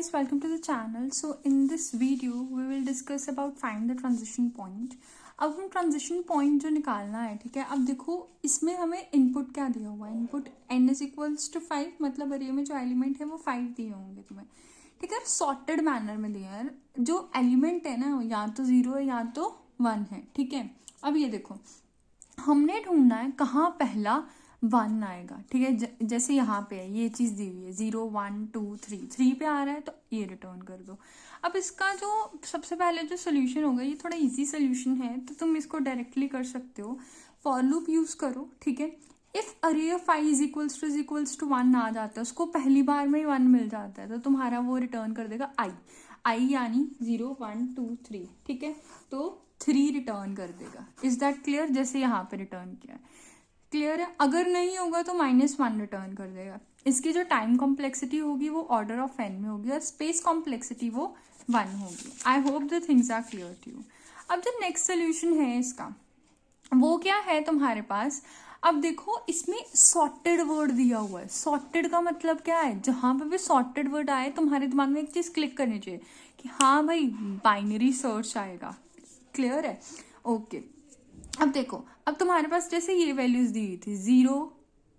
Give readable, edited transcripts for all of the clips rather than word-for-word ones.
guys, welcome to the channel. So in this video we will discuss about find the transition point. अब हम transition point जो निकालना है, ठीक है। अब देखो इसमें हमें इनपुट क्या दिया हुआ है, input n is equals to 5, मतलब अरे में जो एलिमेंट है वो 5 दिए होंगे तुम्हें, ठीक है। सॉर्टेड मैनर में दिया है, जो एलिमेंट है ना या तो 0 है या तो 1 है, ठीक है। अब ये देखो हमने ढूंढना है कहाँ पहला 1 आएगा, ठीक है। जैसे यहाँ पे है ये चीज दी हुई है 0 1 2 3, 3 पे आ रहा है तो ये रिटर्न कर दो। अब इसका जो सबसे पहले जो सोल्यूशन होगा ये थोड़ा इजी सोल्यूशन है, तो तुम इसको डायरेक्टली कर सकते हो। फॉर लूप यूज करो, ठीक है। If array of i is equals to 1 आ जाता है, उसको पहली बार में ही 1 मिल जाता है, तो तुम्हारा वो रिटर्न कर देगा i यानी 0 1 2 3, ठीक है। तो 3 रिटर्न कर देगा। Is that clear? जैसे यहाँ पे रिटर्न किया है, क्लियर है। अगर नहीं होगा तो -1 रिटर्न कर देगा। इसकी जो टाइम कॉम्प्लेक्सिटी होगी वो ऑर्डर ऑफ n में होगी और स्पेस कॉम्प्लेक्सिटी वो 1 होगी। I hope the things are clear to you. अब जो नेक्स्ट सोल्यूशन है इसका वो क्या है तुम्हारे पास। अब देखो इसमें सॉर्टेड वर्ड दिया हुआ है। सॉर्टेड का मतलब क्या है, जहां पे भी सॉर्टेड वर्ड आए तुम्हारे दिमाग में एक चीज क्लिक करनी चाहिए कि हाँ भाई बाइनरी सर्च आएगा। क्लियर है? ओके। अब देखो, अब तुम्हारे पास जैसे ये वैल्यूज दी हुई थी 0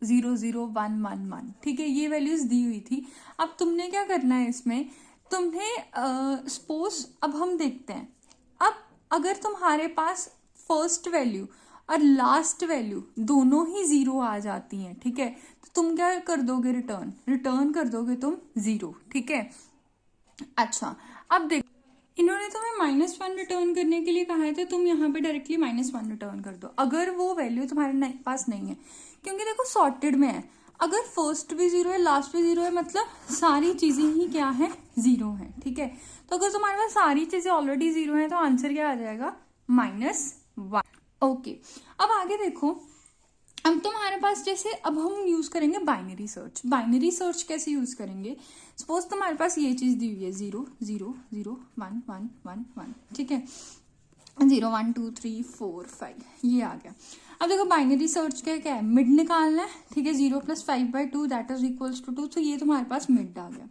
0 0 1 1 1, ठीक है। ये वैल्यूज दी हुई थी। अब तुमने क्या करना है इसमें, तुम्हें सपोज अब हम देखते हैं, अब अगर तुम्हारे पास फर्स्ट वैल्यू और लास्ट वैल्यू दोनों ही 0 आ जाती हैं, ठीक है, तो तुम क्या कर दोगे, रिटर्न कर दोगे तुम 0, ठीक है। अच्छा, अब देखो इन्होंने तुम्हें -1 रिटर्न करने के लिए कहा है, तो तुम यहाँ पे डायरेक्टली -1 रिटर्न कर दो अगर वो वैल्यू तुम्हारे पास नहीं है, क्योंकि देखो सॉर्टेड में है। अगर फर्स्ट भी 0 है लास्ट भी 0 है, मतलब सारी चीजें ही क्या है, 0 है, ठीक है। तो अगर तुम्हारे पास सारी चीजें ऑलरेडी 0 है तो आंसर क्या आ जाएगा, -1। ओके, अब आगे देखो। अब तुम्हारे पास जैसे अब हम यूज करेंगे बाइनरी सर्च। बाइनरी सर्च कैसे यूज करेंगे, सपोज तुम्हारे पास ये चीज दी हुई है 0 0 0 1 1 1 1, ठीक है। 0 1 2 3 4 5 ये आ गया। अब देखो बाइनरी सर्च क्या है, मिड निकालना है, ठीक है। 0 + 5/2 दैट इज इक्वल्स टू 2, तो ये तुम्हारे पास मिड आ गया।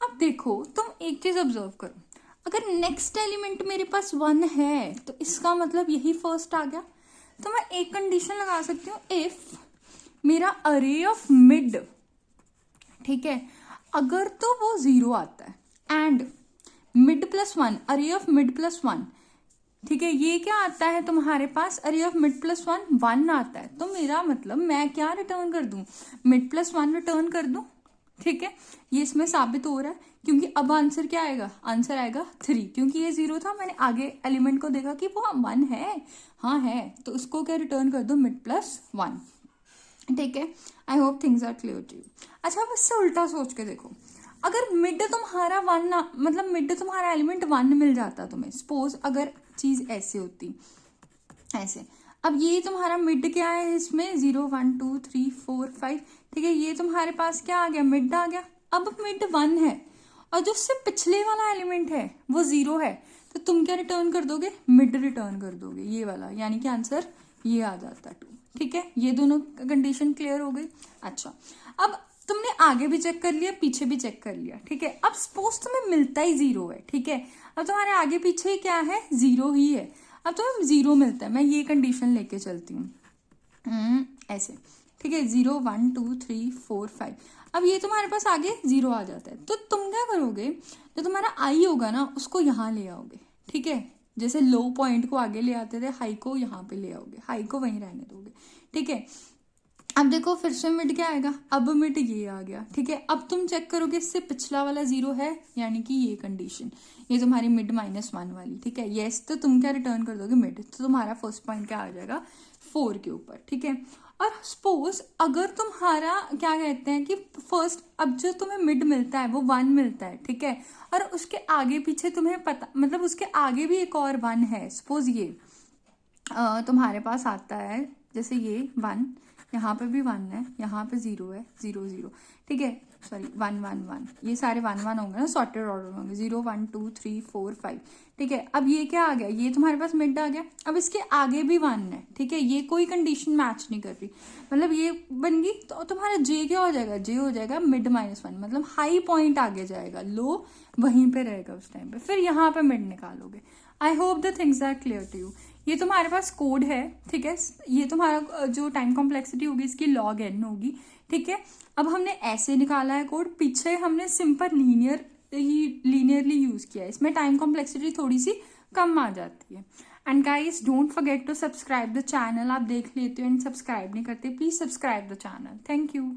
अब देखो तुम एक चीज ऑब्जर्व करो, अगर नेक्स्ट एलिमेंट मेरे पास 1 है तो इसका मतलब यही फर्स्ट आ गया। तो मैं एक कंडीशन लगा सकती हूँ, इफ मेरा अरे ऑफ मिड, ठीक है, अगर तो वो 0 आता है एंड मिड +1, अरे ऑफ मिड +1, ठीक है, ये क्या आता है तुम्हारे पास, अरे ऑफ मिड +1 1 आता है, तो मेरा मतलब मैं क्या रिटर्न कर दूं, मिड +1 रिटर्न कर दूं, ठीक है। ये इसमें साबित हो रहा है, क्योंकि अब आंसर क्या आएगा, आंसर आएगा 3, क्योंकि ये 0 था, मैंने आगे एलिमेंट को देखा कि वो 1 है, हाँ है, तो उसको क्या रिटर्न कर दो, मिड +1, ठीक है। I hope things are clear to you. अच्छा, अब इससे उल्टा सोच के देखो, अगर मिड तुम्हारा 1 मतलब मिड तुम्हारा एलिमेंट 1 मिल जाता तुम्हें, सपोज अगर चीज ऐसे होती, ऐसे। अब ये तुम्हारा मिड क्या है इसमें, 0 1 2 3 4 5, ठीक है। ये तुम्हारे पास क्या आ गया, मिड आ गया। अब मिड 1 है और जो उससे पिछले वाला एलिमेंट है वो 0 है, तो तुम क्या रिटर्न कर दोगे, मिड रिटर्न कर दोगे, ये वाला, यानी कि आंसर ये आ जाता है 2, ठीक है। ये दोनों कंडीशन क्लियर हो गई। अच्छा, अब तुमने आगे भी चेक कर लिया, पीछे भी चेक कर लिया, ठीक है। अब सपोज तुम्हें मिलता ही 0 है, ठीक है। अब तुम्हारे आगे पीछे ही क्या है, 0 ही है। अब तुम्हें 0 मिलता है, मैं ये कंडीशन लेके चलती हूँ ऐसे, ठीक है। 0 1 2 3 4 5, अब ये तुम्हारे पास आगे 0 आ जाता है, तो तुम क्या करोगे, जो तुम्हारा आई होगा ना उसको यहाँ ले आओगे, ठीक है। जैसे लो पॉइंट को आगे ले आते थे, हाई को यहाँ पे ले आओगे, हाई को वहीं रहने दोगे, ठीक है। अब देखो फिर से मिड क्या आएगा, अब मिड ये आ गया, ठीक है। अब तुम चेक करोगे इससे पिछला वाला 0 है, यानी कि ये कंडीशन, ये तुम्हारी मिड -1 वाली, ठीक है। यस, तो तुम क्या रिटर्न कर दोगे, मिड, तो तुम्हारा फर्स्ट पॉइंट क्या आ जाएगा, 4 के ऊपर, ठीक है। और सपोज अगर तुम्हारा क्या कहते हैं कि फर्स्ट, अब जो तुम्हें मिड मिलता है वो 1 मिलता है, ठीक है, और उसके आगे पीछे तुम्हें पता, मतलब उसके आगे भी एक और 1 है। सपोज ये तुम्हारे पास आता है, जैसे ये 1, यहाँ पे भी 1 है, यहाँ पे 0 है, 0 0, ठीक है, सॉरी 1 1 1, ये सारे 1 1 होंगे ना, सॉर्टेड ऑर्डर में होंगे, 0 1 2 3 4 5, ठीक है। अब ये क्या आ गया, ये तुम्हारे पास मिड आ गया। अब इसके आगे भी 1 है, ठीक है, ये कोई कंडीशन मैच नहीं कर रही, मतलब ये बन गई, तो तुम्हारा जे क्या हो जाएगा, जे हो जाएगा मिड -1, मतलब हाई पॉइंट आगे जाएगा, लो वहीं पे रहेगा उस टाइम पे, फिर यहाँ पे मिड निकालोगे। I hope the things are clear to you. ये तुम्हारे पास कोड है, ठीक है, ये तुम्हारा जो टाइम कॉम्प्लेक्सिटी होगी इसकी log n होगी, ठीक है। अब हमने ऐसे निकाला है कोड, पीछे हमने सिंपल लीनियरली यूज किया है, इसमें टाइम कॉम्प्लेक्सिटी थोड़ी सी कम आ जाती है। And guys don't forget to subscribe the channel. आप देख लेते हो एंड सब्सक्राइब नहीं करते, please subscribe the channel. Thank you.